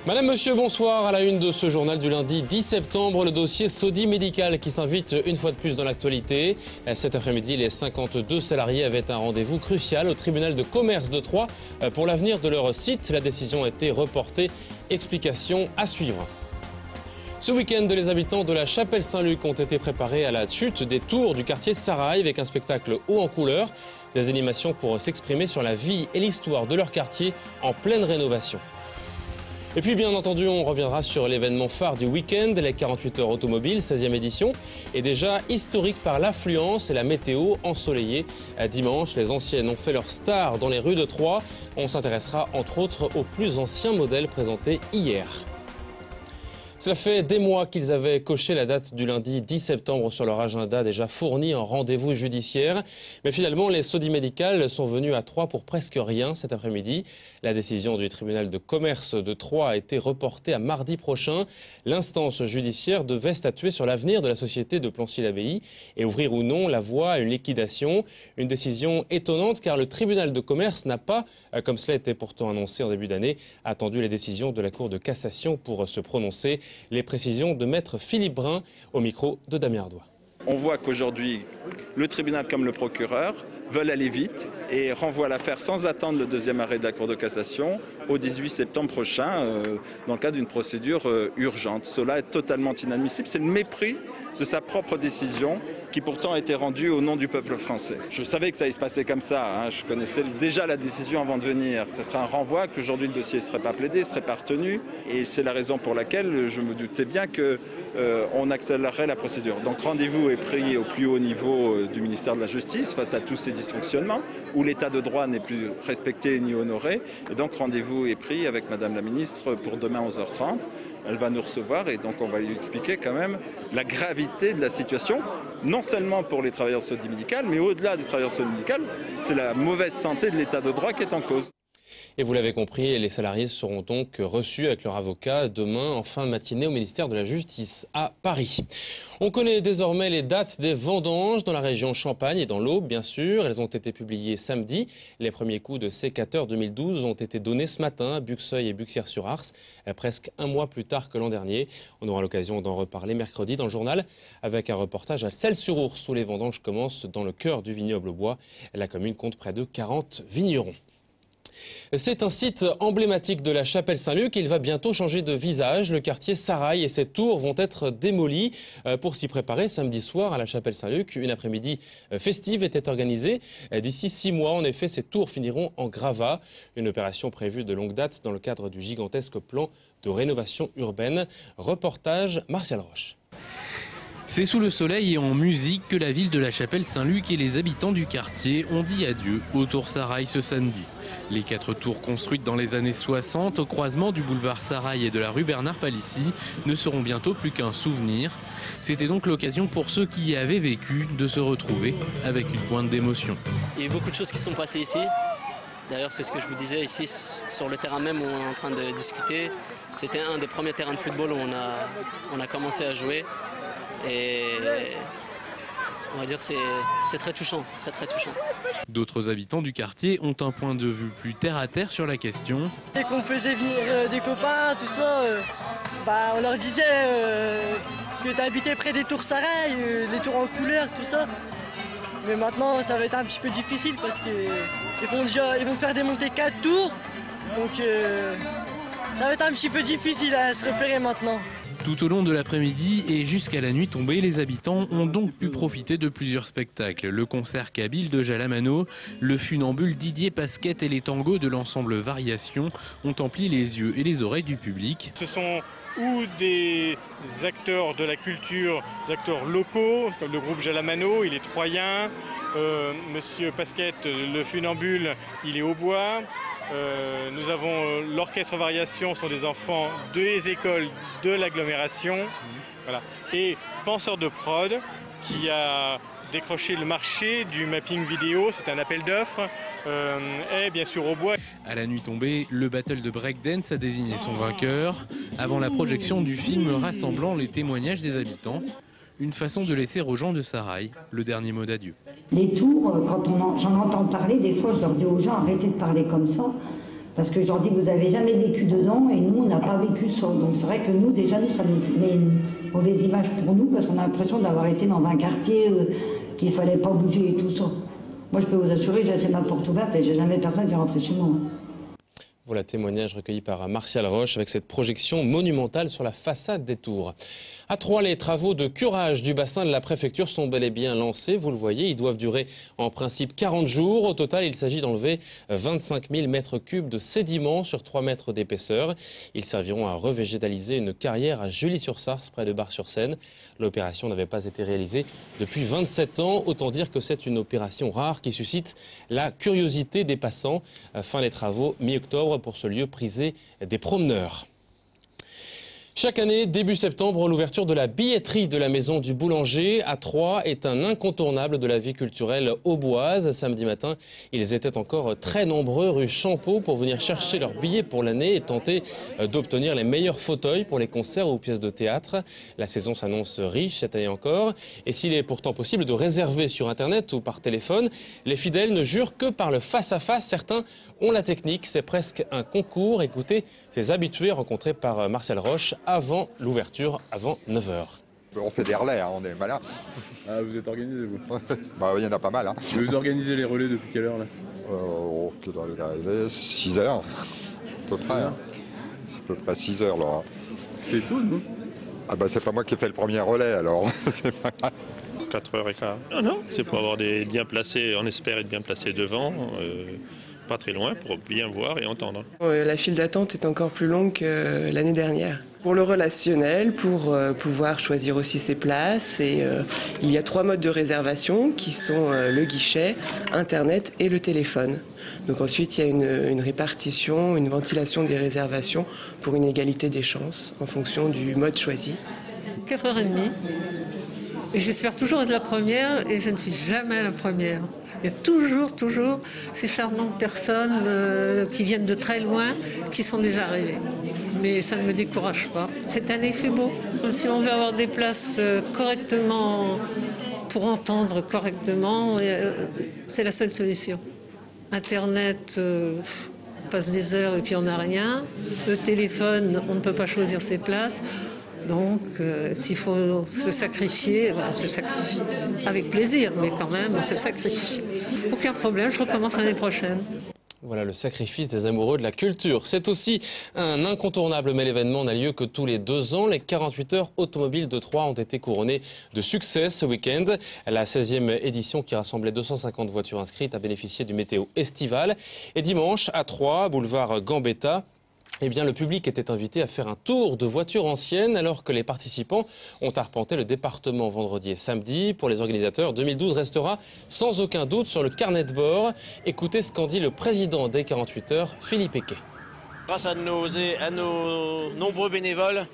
Madame, monsieur, bonsoir. À la une de ce journal du lundi 10 septembre, le dossier Sodi Médical qui s'invite une fois de plus dans l'actualité. Cet après-midi, les 52 salariés avaient un rendez-vous crucial au tribunal de commerce de Troyes pour l'avenir de leur site. La décision a été reportée. Explication à suivre. Ce week-end, les habitants de la chapelle Saint-Luc ont été préparés à la chute des tours du quartier Sarail avec un spectacle haut en couleur. Des animations pour s'exprimer sur la vie et l'histoire de leur quartier en pleine rénovation. Et puis bien entendu, on reviendra sur l'événement phare du week-end, les 48 heures automobiles, 16e édition, est déjà historique par l'affluence et la météo ensoleillée. Dimanche, les anciennes ont fait leur star dans les rues de Troyes. On s'intéressera entre autres aux plus anciens modèles présentés hier. Cela fait des mois qu'ils avaient coché la date du lundi 10 septembre sur leur agenda déjà fourni en rendez-vous judiciaire. Mais finalement, les Sodi Médical sont venus à Troyes pour presque rien cet après-midi. La décision du tribunal de commerce de Troyes a été reportée à mardi prochain. L'instance judiciaire devait statuer sur l'avenir de la société de Plancy-l'Abbaye et ouvrir ou non la voie à une liquidation. Une décision étonnante car le tribunal de commerce n'a pas, comme cela était pourtant annoncé en début d'année, attendu les décisions de la Cour de cassation pour se prononcer. Les précisions de maître Philippe Brun au micro de Damien Ardois. On voit qu'aujourd'hui, le tribunal comme le procureur veulent aller vite et renvoient l'affaire sans attendre le deuxième arrêt de la Cour de cassation au 18 septembre prochain dans le cadre d'une procédure urgente. Cela est totalement inadmissible. C'est le mépris de sa propre décision qui pourtant a été rendue au nom du peuple français. Je savais que ça allait se passer comme ça. Je connaissais déjà la décision avant de venir. Ce serait un renvoi, qu'aujourd'hui le dossier ne serait pas plaidé, ne serait pas retenu. Et c'est la raison pour laquelle je me doutais bien qu'on accélérerait la procédure. Donc rendez-vous est pris au plus haut niveau du ministère de la Justice face à tous ces dysfonctionnements où l'état de droit n'est plus respecté ni honoré. Et donc rendez-vous est pris avec Madame la Ministre pour demain 11h30. Elle va nous recevoir et donc on va lui expliquer quand même la gravité de la situation, non seulement pour les travailleurs Sodi Médical, mais au-delà des travailleurs Sodi Médical, c'est la mauvaise santé de l'état de droit qui est en cause. Et vous l'avez compris, les salariés seront donc reçus avec leur avocat demain en fin de matinée au ministère de la Justice à Paris. On connaît désormais les dates des vendanges dans la région Champagne et dans l'Aube, bien sûr. Elles ont été publiées samedi. Les premiers coups de sécateur 2012 ont été donnés ce matin à Buxeuil et Buxières-sur-Ars, presque un mois plus tard que l'an dernier. On aura l'occasion d'en reparler mercredi dans le journal avec un reportage à Celles-sur-Ours où les vendanges commencent dans le cœur du vignoble au bois. La commune compte près de 40 vignerons. C'est un site emblématique de la chapelle Saint-Luc. Il va bientôt changer de visage. Le quartier Sarail et ses tours vont être démolis. Pour s'y préparer, samedi soir à la chapelle Saint-Luc, une après-midi festive était organisée. D'ici 6 mois, en effet, ces tours finiront en gravat. Une opération prévue de longue date dans le cadre du gigantesque plan de rénovation urbaine. Reportage Martial Roche. C'est sous le soleil et en musique que la ville de la chapelle Saint-Luc et les habitants du quartier ont dit adieu aux tours Sarail ce samedi. Les 4 tours construites dans les années 60 au croisement du boulevard Sarail et de la rue Bernard-Palissy ne seront bientôt plus qu'un souvenir. C'était donc l'occasion pour ceux qui y avaient vécu de se retrouver avec une pointe d'émotion. Il y a eu beaucoup de choses qui se sont passées ici. D'ailleurs, c'est ce que je vous disais ici sur le terrain même où on est en train de discuter. C'était un des premiers terrains de football où on a commencé à jouer. Et on va dire que c'est très touchant, très touchant. D'autres habitants du quartier ont un point de vue plus terre à terre sur la question. Dès qu'on faisait venir des copains, tout ça, on leur disait que tu habitais près des tours Sarail, les tours en couleur, tout ça. Mais maintenant, ça va être un petit peu difficile parce qu'ils vont faire démonter 4 tours. Donc ça va être un petit peu difficile à se repérer maintenant. Tout au long de l'après-midi et jusqu'à la nuit tombée, les habitants ont donc pu profiter de plusieurs spectacles. Le concert kabyle de Jalamano, le funambule Didier Pasquette et les tangos de l'ensemble Variation ont empli les yeux et les oreilles du public. Ce sont ou des acteurs de la culture, des acteurs locaux, comme le groupe Jalamano, il est troyen. Monsieur Pasquette, le funambule, il est au bois. Nous avons l'orchestre Variation, sont des enfants des écoles de l'agglomération. Voilà. Et Penseur de prod, qui a décroché le marché du mapping vidéo, c'est un appel d'offres, est bien sûr au bois. À la nuit tombée, le battle de breakdance a désigné son vainqueur, avant la projection du film rassemblant les témoignages des habitants. Une façon de laisser aux gens de Sarail le dernier mot d'adieu. Les tours, quand j'en entends parler, des fois je leur dis aux gens arrêtez de parler comme ça, parce que je leur dis vous n'avez jamais vécu dedans et nous on n'a pas vécu ça. Donc c'est vrai que nous, déjà, ça nous met une mauvaise image pour nous parce qu'on a l'impression d'avoir été dans un quartier qu'il ne fallait pas bouger et tout ça. Moi, je peux vous assurer, j'ai laissé ma porte ouverte et j'ai jamais personne qui est rentré chez moi. Voilà, témoignage recueilli par Martial Roche avec cette projection monumentale sur la façade des tours. À Troyes, les travaux de curage du bassin de la préfecture sont bel et bien lancés. Vous le voyez, ils doivent durer en principe 40 jours. Au total, il s'agit d'enlever 25 000 mètres cubes de sédiments sur 3 mètres d'épaisseur. Ils serviront à revégétaliser une carrière à Juilly-sur-Sarthe, près de Bar-sur-Seine. L'opération n'avait pas été réalisée depuis 27 ans. Autant dire que c'est une opération rare qui suscite la curiosité des passants. Fin des travaux mi-octobre pour ce lieu prisé des promeneurs. Chaque année, début septembre, l'ouverture de la billetterie de la Maison du Boulanger à Troyes est un incontournable de la vie culturelle auboise. Samedi matin, ils étaient encore très nombreux rue Champeau pour venir chercher leurs billets pour l'année et tenter d'obtenir les meilleurs fauteuils pour les concerts ou pièces de théâtre. La saison s'annonce riche cette année encore. Et s'il est pourtant possible de réserver sur Internet ou par téléphone, les fidèles ne jurent que par le face-à-face. Certains ont la technique, c'est presque un concours. Écoutez ces habitués rencontrés par Martial Roche avant l'ouverture, avant 9h. On fait des relais, hein, on est malin. Ah, vous êtes organisé, vous? Bah, il y en a pas mal. Hein. Vous organisez les relais depuis quelle heure, là? Que dans les 6 heures, à peu près. Hein. C'est à peu près 6 heures, là. C'est tout, non? Ah bah, c'est pas moi qui ai fait le premier relais, alors. C'est pas grave. 4h15. Non, non, c'est pour avoir des bien placés, on espère être bien placés devant. Pas très loin pour bien voir et entendre. La file d'attente est encore plus longue que l'année dernière. Pour le relationnel, pour pouvoir choisir aussi ses places, et il y a 3 modes de réservation qui sont le guichet, Internet et le téléphone. Donc ensuite, il y a une répartition, une ventilation des réservations pour une égalité des chances en fonction du mode choisi. 4h30. Et j'espère toujours être la première et je ne suis jamais la première. Il y a toujours ces charmantes personnes qui viennent de très loin, qui sont déjà arrivées. Mais ça ne me décourage pas. Cette année, il fait beau. Si on veut avoir des places correctement, pour entendre correctement, c'est la seule solution. Internet, on passe des heures et puis on n'a rien. Le téléphone, on ne peut pas choisir ses places. Donc, s'il faut se sacrifier, on se sacrifie. Avec plaisir, mais quand même, on se sacrifie. Aucun problème, je recommence l'année prochaine. Voilà le sacrifice des amoureux de la culture. C'est aussi un incontournable, mais l'événement n'a lieu que tous les 2 ans. Les 48 heures automobiles de Troyes ont été couronnées de succès ce week-end. La 16e édition qui rassemblait 250 voitures inscrites a bénéficié du météo estival. Et dimanche, à Troyes, boulevard Gambetta, eh bien, le public était invité à faire un tour de voitures anciennes alors que les participants ont arpenté le département vendredi et samedi. Pour les organisateurs, 2012 restera sans aucun doute sur le carnet de bord. Écoutez ce qu'en dit le président des 48 heures, Philippe Equet. Grâce à nos nombreux bénévoles,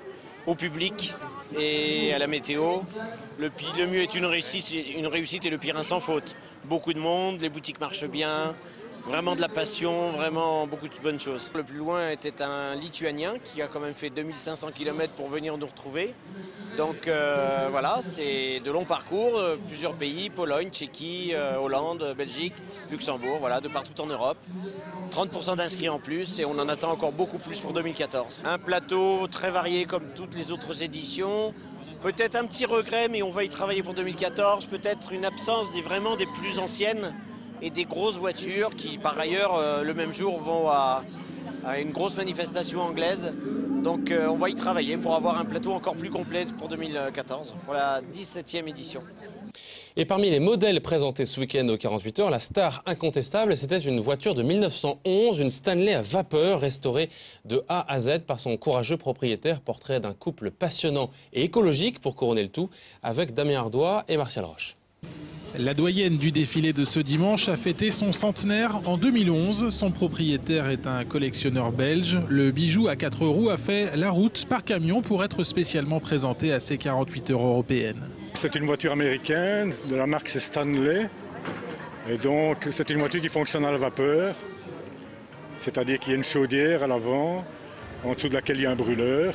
au public et à la météo, le mieux est une réussite et le pire un sans faute. Beaucoup de monde, les boutiques marchent bien. Vraiment de la passion, vraiment beaucoup de bonnes choses. Le plus loin était un Lituanien qui a quand même fait 2500 km pour venir nous retrouver. Donc voilà, c'est de longs parcours, plusieurs pays, Pologne, Tchéquie, Hollande, Belgique, Luxembourg, voilà, de partout en Europe. 30% d'inscrits en plus et on en attend encore beaucoup plus pour 2014. Un plateau très varié comme toutes les autres éditions. Peut-être un petit regret, mais on va y travailler pour 2014. Peut-être une absence vraiment des plus anciennes et des grosses voitures qui, par ailleurs, le même jour vont à une grosse manifestation anglaise. Donc on va y travailler pour avoir un plateau encore plus complet pour 2014, pour la 17e édition. Et parmi les modèles présentés ce week-end aux 48 heures, la star incontestable, c'était une voiture de 1911, une Stanley à vapeur restaurée de A à Z par son courageux propriétaire. Portrait d'un couple passionnant et écologique pour couronner le tout avec Damien Ardois et Martial Roche. La doyenne du défilé de ce dimanche a fêté son centenaire en 2011. Son propriétaire est un collectionneur belge. Le bijou à 4 roues a fait la route par camion pour être spécialement présenté à ces 48 heures européennes. C'est une voiture américaine, de la marque c'est Stanley. Et donc c'est une voiture qui fonctionne à la vapeur. C'est-à-dire qu'il y a une chaudière à l'avant, en dessous de laquelle il y a un brûleur.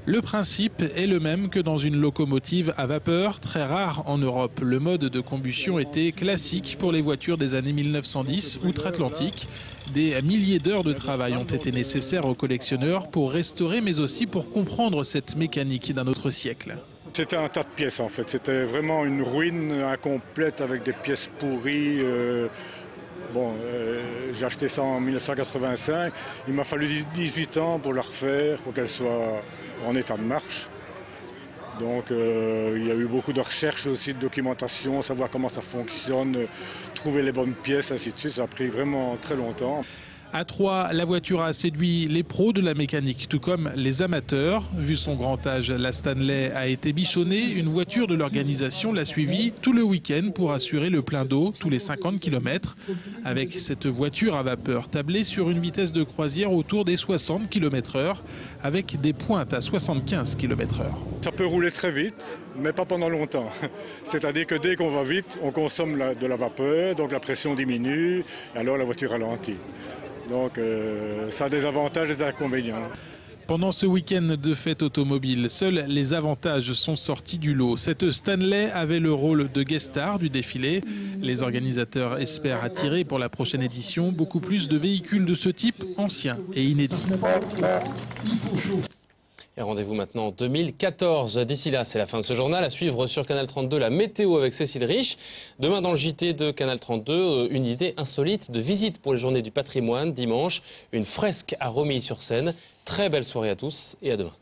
Le principe est le même que dans une locomotive à vapeur, très rare en Europe. Le mode de combustion était classique pour les voitures des années 1910 outre-Atlantique. Des milliers d'heures de travail ont été nécessaires aux collectionneurs pour restaurer mais aussi pour comprendre cette mécanique d'un autre siècle. C'était un tas de pièces en fait, c'était vraiment une ruine incomplète avec des pièces pourries. J'ai acheté ça en 1985, il m'a fallu 18 ans pour la refaire, pour qu'elle soit en état de marche. Donc il y a eu beaucoup de recherches aussi, de documentation, savoir comment ça fonctionne, trouver les bonnes pièces, ainsi de suite. Ça a pris vraiment très longtemps. À 3, la voiture a séduit les pros de la mécanique, tout comme les amateurs. Vu son grand âge, la Stanley a été bichonnée. Une voiture de l'organisation l'a suivie tout le week-end pour assurer le plein d'eau tous les 50 km. Avec cette voiture à vapeur tablée sur une vitesse de croisière autour des 60 km/h, avec des pointes à 75 km/h. Ça peut rouler très vite, mais pas pendant longtemps. C'est-à-dire que dès qu'on va vite, on consomme de la vapeur, donc la pression diminue, et alors la voiture ralentit. Donc ça a des avantages et des inconvénients. Pendant ce week-end de fête automobile, seuls les avantages sont sortis du lot. Cette Stanley avait le rôle de guest star du défilé. Les organisateurs espèrent attirer pour la prochaine édition beaucoup plus de véhicules de ce type anciens et inédits. Et rendez-vous maintenant en 2014. D'ici là, c'est la fin de ce journal. À suivre sur Canal 32, la météo avec Cécile Rich. Demain, dans le JT de Canal 32, une idée insolite de visite pour les journées du patrimoine. Dimanche, une fresque à Romilly-sur-Seine. Très belle soirée à tous et à demain.